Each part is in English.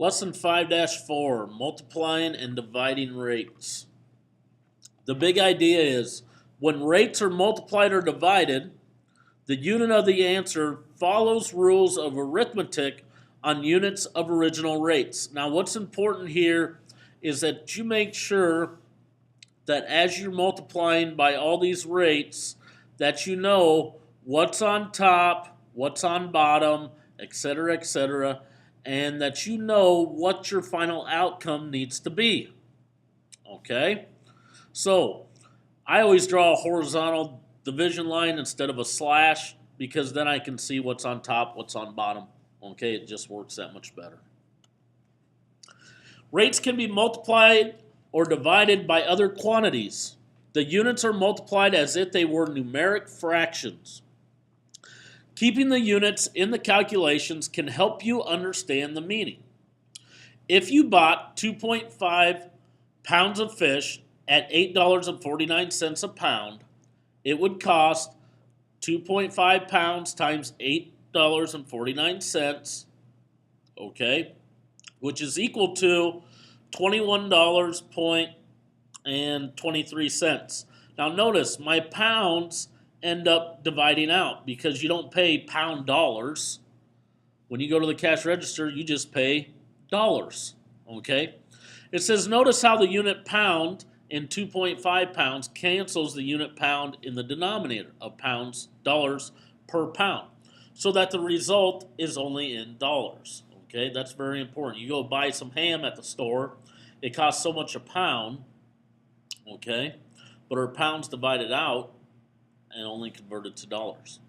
Lesson 5-4, multiplying and dividing rates. The big idea is when rates are multiplied or divided, the unit of the answer follows rules of arithmetic on units of original rates. Now, what's important here is that you make sure that as you're multiplying by all these rates, that you know what's on top, what's on bottom, etc., and that you know what your final outcome needs to be. Okay? So, I always draw a horizontal division line instead of a slash because then I can see what's on top, what's on bottom. Okay, it just works that much better. Rates can be multiplied or divided by other quantities. The units are multiplied as if they were numeric fractions. Keeping the units in the calculations can help you understand the meaning. If you bought 2.5 pounds of fish at $8.49 a pound, it would cost 2.5 pounds times $8.49, okay, which is equal to $21.23. Now notice my pounds end up dividing out because you don't pay pound dollars. When you go to the cash register, you just pay dollars, okay? It says notice how the unit pound in 2.5 pounds cancels the unit pound in the denominator of pounds, dollars per pound, so that the result is only in dollars. Okay, that's very important. You go buy some ham at the store, it costs so much a pound, okay, but our pounds divided out and only converted to dollars.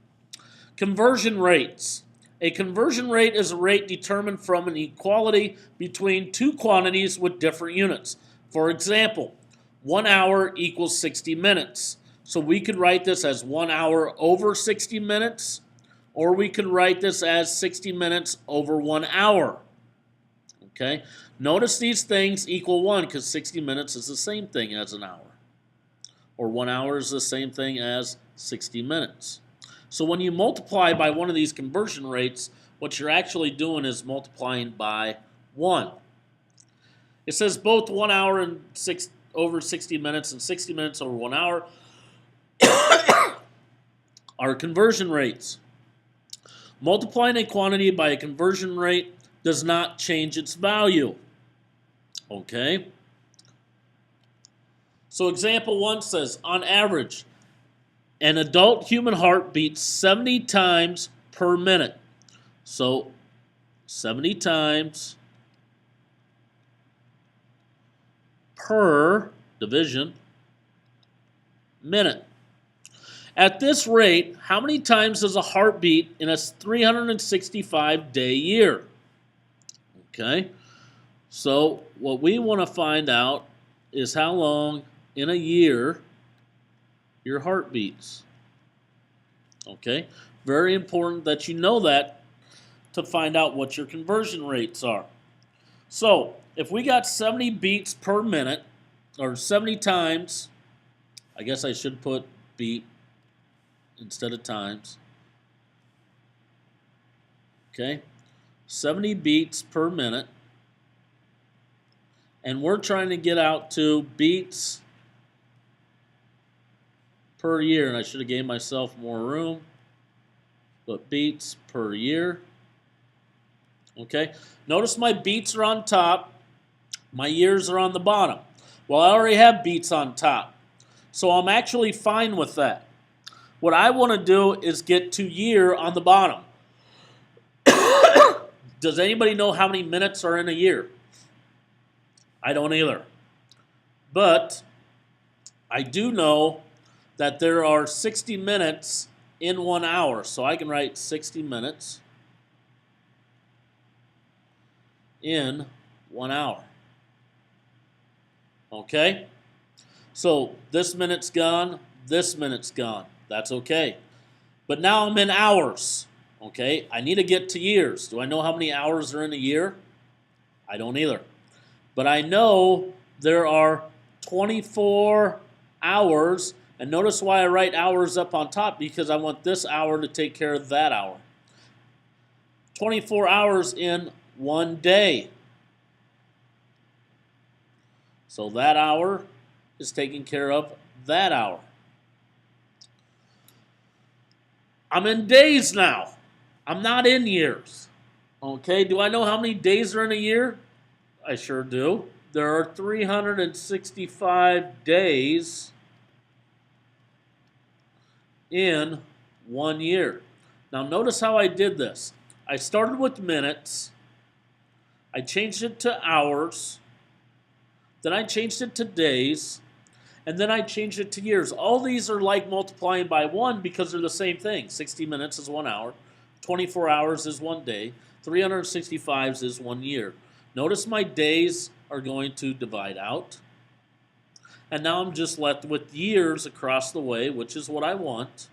Conversion rates. A conversion rate is a rate determined from an equality between two quantities with different units. For example, 1 hour equals 60 minutes. So we could write this as 1 hour over 60 minutes, or we could write this as 60 minutes over 1 hour. Okay? Notice these things equal 1 because 60 minutes is the same thing as an hour. Or 1 hour is the same thing as 60 minutes. So when you multiply by one of these conversion rates, what you're actually doing is multiplying by 1. It says both 1 hour and over 60 minutes and 60 minutes over 1 hour are conversion rates. Multiplying a quantity by a conversion rate does not change its value. Okay? So example 1 says, on average, an adult human heart beats 70 times per minute. So 70 times per division minute. At this rate, how many times does a heart beat in a 365-day year? Okay, so what we want to find out is how long in a year your heart beats. Okay, very important that you know that to find out what your conversion rates are. So, if we got 70 beats per minute, or 70 times, I guess I should put beat instead of times. Okay, 70 beats per minute. And we're trying to get out to beats per year. And I should have gave myself more room. But beats per year. Okay, notice my beats are on top. My years are on the bottom. Well, I already have beats on top. So I'm actually fine with that. What I want to do is get to year on the bottom. Does anybody know how many minutes are in a year? I don't either. But I do know that there are 60 minutes in 1 hour. So I can write 60 minutes in 1 hour. Okay? So this minute's gone, this minute's gone. That's okay. But now I'm in hours. Okay? I need to get to years. Do I know how many hours are in a year? I don't either. But I know there are 24 hours. And notice why I write hours up on top, because I want this hour to take care of that hour. 24 hours in 1 day. So that hour is taking care of that hour. I'm in days now. I'm not in years. Okay, do I know how many days are in a year? I sure do. There are 365 days in 1 year. Now notice how I did this. I started with minutes. I changed it to hours. Then I changed it to days. And then I changed it to years. All these are like multiplying by 1 because they're the same thing. 60 minutes is 1 hour. 24 hours is 1 day. 365 is 1 year. Notice my days are going to divide out. And now I'm just left with years across the way, which is what I want.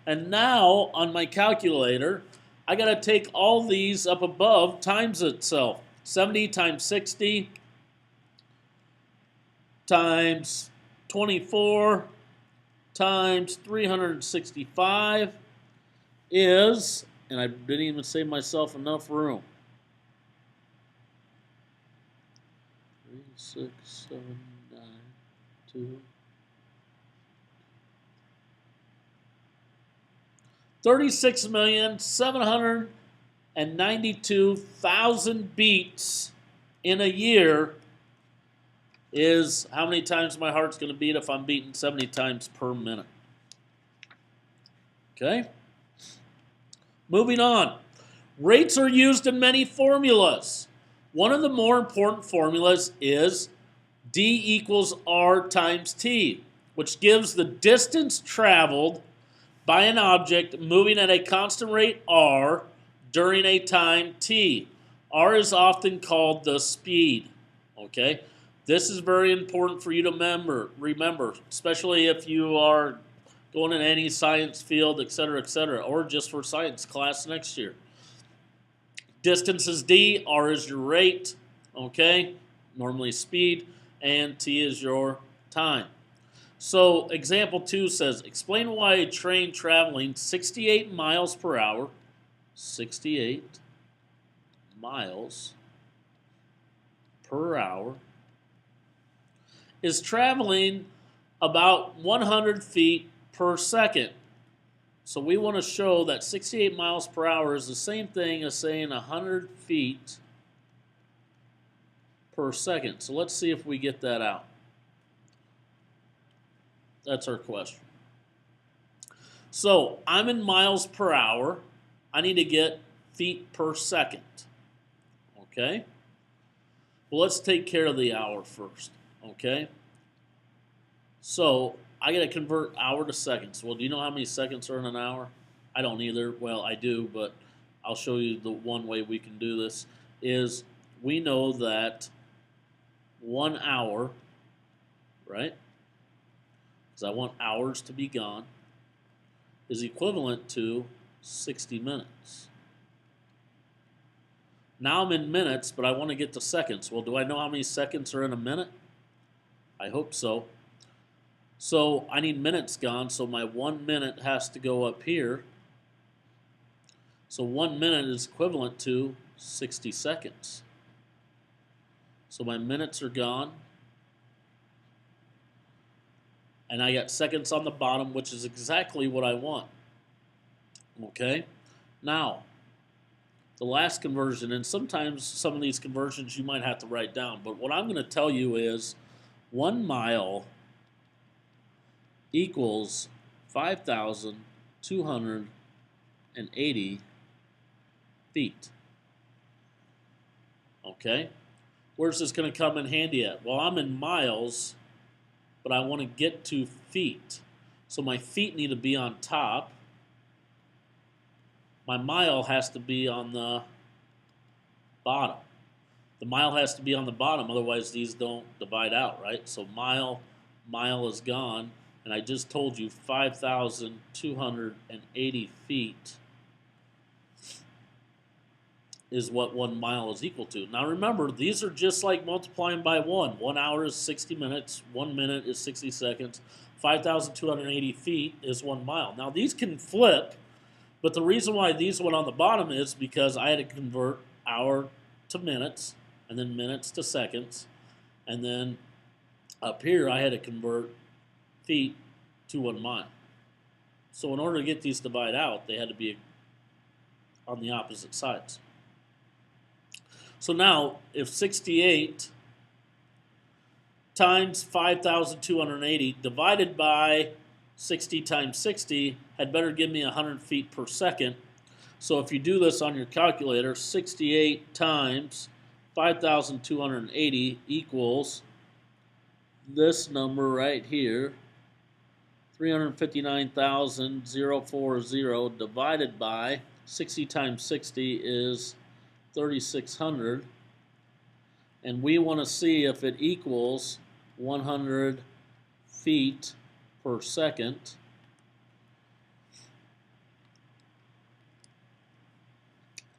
And now on my calculator, I got to take all these up above times itself. 70 times 60 times 24 times 365 is, and I didn't even save myself enough room. 3, 6, 7, 9, 2. 36,792,000 beats in a year is how many times my heart's going to beat if I'm beating 70 times per minute. Okay? Moving on. Rates are used in many formulas. One of the more important formulas is D equals R times T, which gives the distance traveled by an object moving at a constant rate R during a time T. R is often called the speed. Okay? This is very important for you to remember, especially if you are going in any science field, etc., or just for science class next year. Distance is D, R is your rate, okay, normally speed, and T is your time. So example 2 says, explain why a train traveling 68 miles per hour, 68 miles per hour, is traveling about 100 feet per second. So we want to show that 68 miles per hour is the same thing as saying 100 feet per second. So let's see if we get that out. That's our question. So I'm in miles per hour. I need to get feet per second. Okay? Well, let's take care of the hour first. Okay? So I got to convert hour to seconds. Well, do you know how many seconds are in an hour? I don't either. Well, I do, but I'll show you the one way we can do this. Is we know that 1 hour, right? Because I want hours to be gone, is equivalent to 60 minutes. Now I'm in minutes, but I want to get to seconds. Well, do I know how many seconds are in a minute? I hope so. So I need minutes gone, so my 1 minute has to go up here. So 1 minute is equivalent to 60 seconds. So my minutes are gone. And I got seconds on the bottom, which is exactly what I want. Okay? Now, the last conversion, and sometimes some of these conversions you might have to write down, but what I'm going to tell you is 1 mile equals 5,280 feet. Okay? Where's this going to come in handy at? Well, I'm in miles, but I want to get to feet. So my feet need to be on top. My mile has to be on the bottom. The mile has to be on the bottom, otherwise these don't divide out, right? So mile is gone, and I just told you 5,280 feet is what 1 mile is equal to. Now remember, these are just like multiplying by 1. 1 hour is 60 minutes, 1 minute is 60 seconds, 5,280 feet is 1 mile. Now these can flip, but the reason why these went on the bottom is because I had to convert hour to minutes, and then minutes to seconds, and then Up here, I had to convert feet to 1 mile. So in order to get these to divide out, they had to be on the opposite sides. So now, if 68 times 5,280 divided by 60 times 60 had better give me 100 feet per second. So if you do this on your calculator, 68 times 5,280 equals this number right here, 359,040 divided by 60 times 60 is 3,600. And we want to see if it equals 100 feet per second.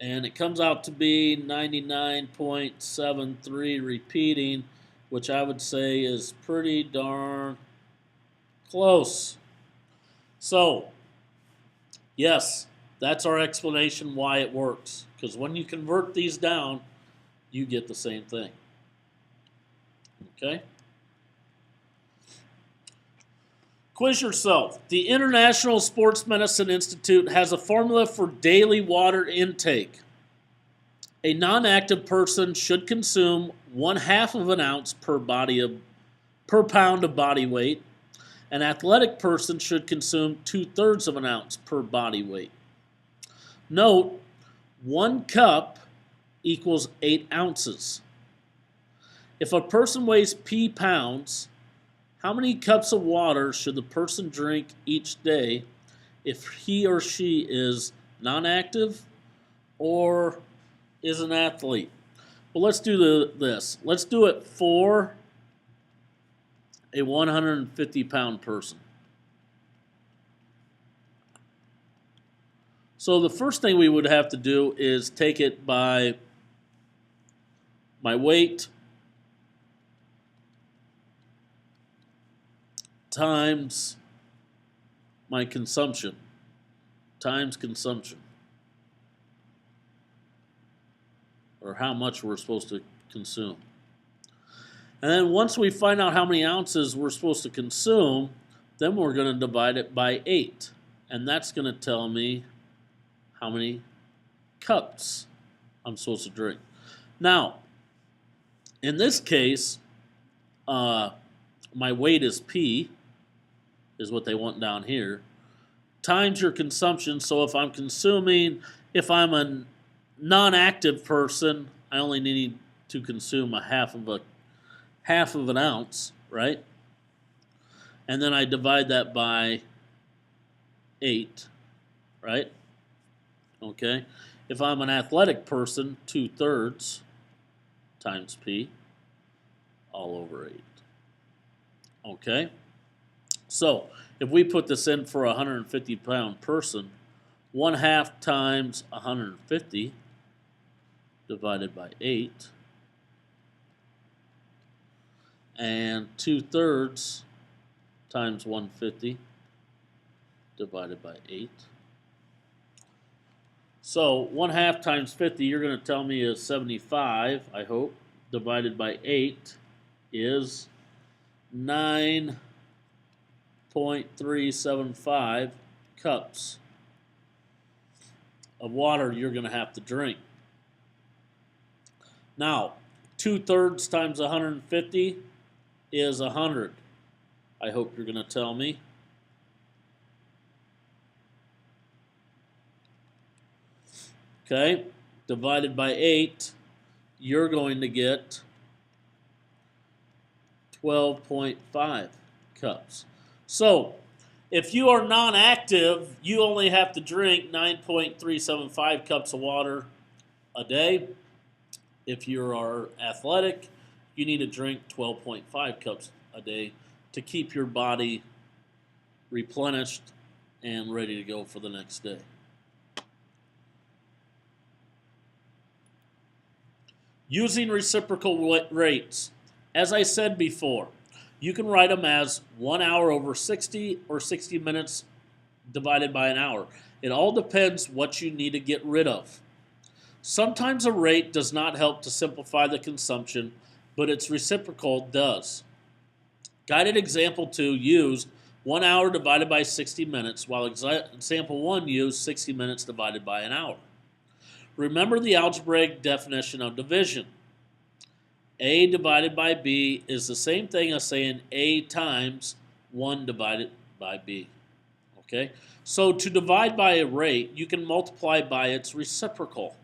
And it comes out to be 99.73 repeating, which I would say is pretty darn close. So, yes, that's our explanation why it works. Because when you convert these down, you get the same thing. Okay? Quiz yourself. The International Sports Medicine Institute has a formula for daily water intake. A non-active person should consume 1/2 of an ounce per pound of body weight. An athletic person should consume 2/3 of an ounce per body weight. Note, 1 cup equals 8 ounces. If a person weighs p pounds, how many cups of water should the person drink each day if he or she is non-active or is an athlete? Well, let's do this. Let's do it for a 150-pound person. So the first thing we would have to do is take it by my weight times my consumption times consumption, or how much we're supposed to consume. And then once we find out how many ounces we're supposed to consume, then we're going to divide it by 8. And that's going to tell me how many cups I'm supposed to drink. Now, in this case, my weight is P, is what they want down here, times your consumption. So if I'm a non-active person, I only need to consume a half of an ounce, right? And then I divide that by 8, right? Okay. If I'm an athletic person, 2/3 times P, all over 8. Okay. So if we put this in for a 150-pound person, 1/2 times 150 divided by 8, and 2/3 times 150 divided by 8. So 1/2 times 50, you're going to tell me is 75, I hope, divided by 8 is 9.375 cups of water you're going to have to drink. Now, 2/3 times 150 is 100. I hope you're going to tell me. Okay, divided by 8, you're going to get 12.5 cups. So, if you are non-active, you only have to drink 9.375 cups of water a day. If you are athletic, you need to drink 12.5 cups a day to keep your body replenished and ready to go for the next day. Using reciprocal rates. As I said before, you can write them as 1 hour over 60 or 60 minutes divided by an hour. It all depends what you need to get rid of. Sometimes a rate does not help to simplify the consumption, but its reciprocal does. Guided example 2 used 1 hour divided by 60 minutes, while example 1 used 60 minutes divided by an hour. Remember the algebraic definition of division. A divided by B is the same thing as saying A times 1 divided by B. Okay? So to divide by a rate, you can multiply by its reciprocal.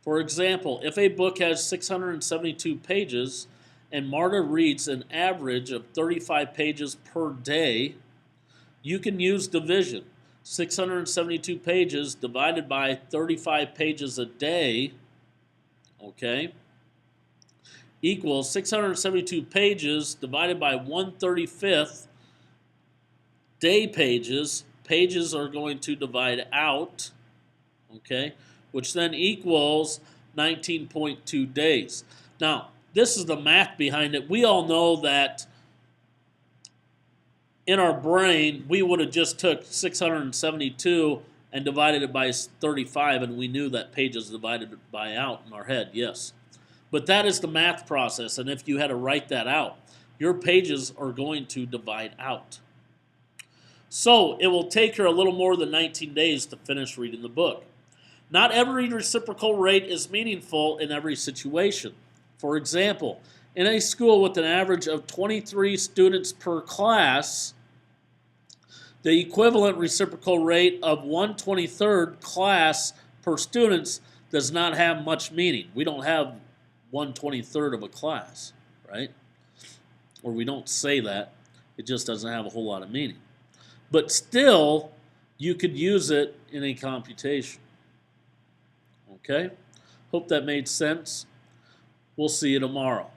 For example, if a book has 672 pages and Marta reads an average of 35 pages per day, you can use division. 672 pages divided by 35 pages a day, okay, equals 672 pages divided by 1/35 day pages. Pages are going to divide out, okay, which then equals 19.2 days. Now, this is the math behind it. We all know that in our brain, we would have just took 672 and divided it by 35, and we knew that pages divided by out in our head, yes. But that is the math process, and if you had to write that out, your pages are going to divide out. So it will take her a little more than 19 days to finish reading the book. Not every reciprocal rate is meaningful in every situation. For example, in a school with an average of 23 students per class, the equivalent reciprocal rate of 1/23 class per students does not have much meaning. We don't have 1/23 of a class, right? Or we don't say that. It just doesn't have a whole lot of meaning. But still, you could use it in a computation. Okay? Hope that made sense. We'll see you tomorrow.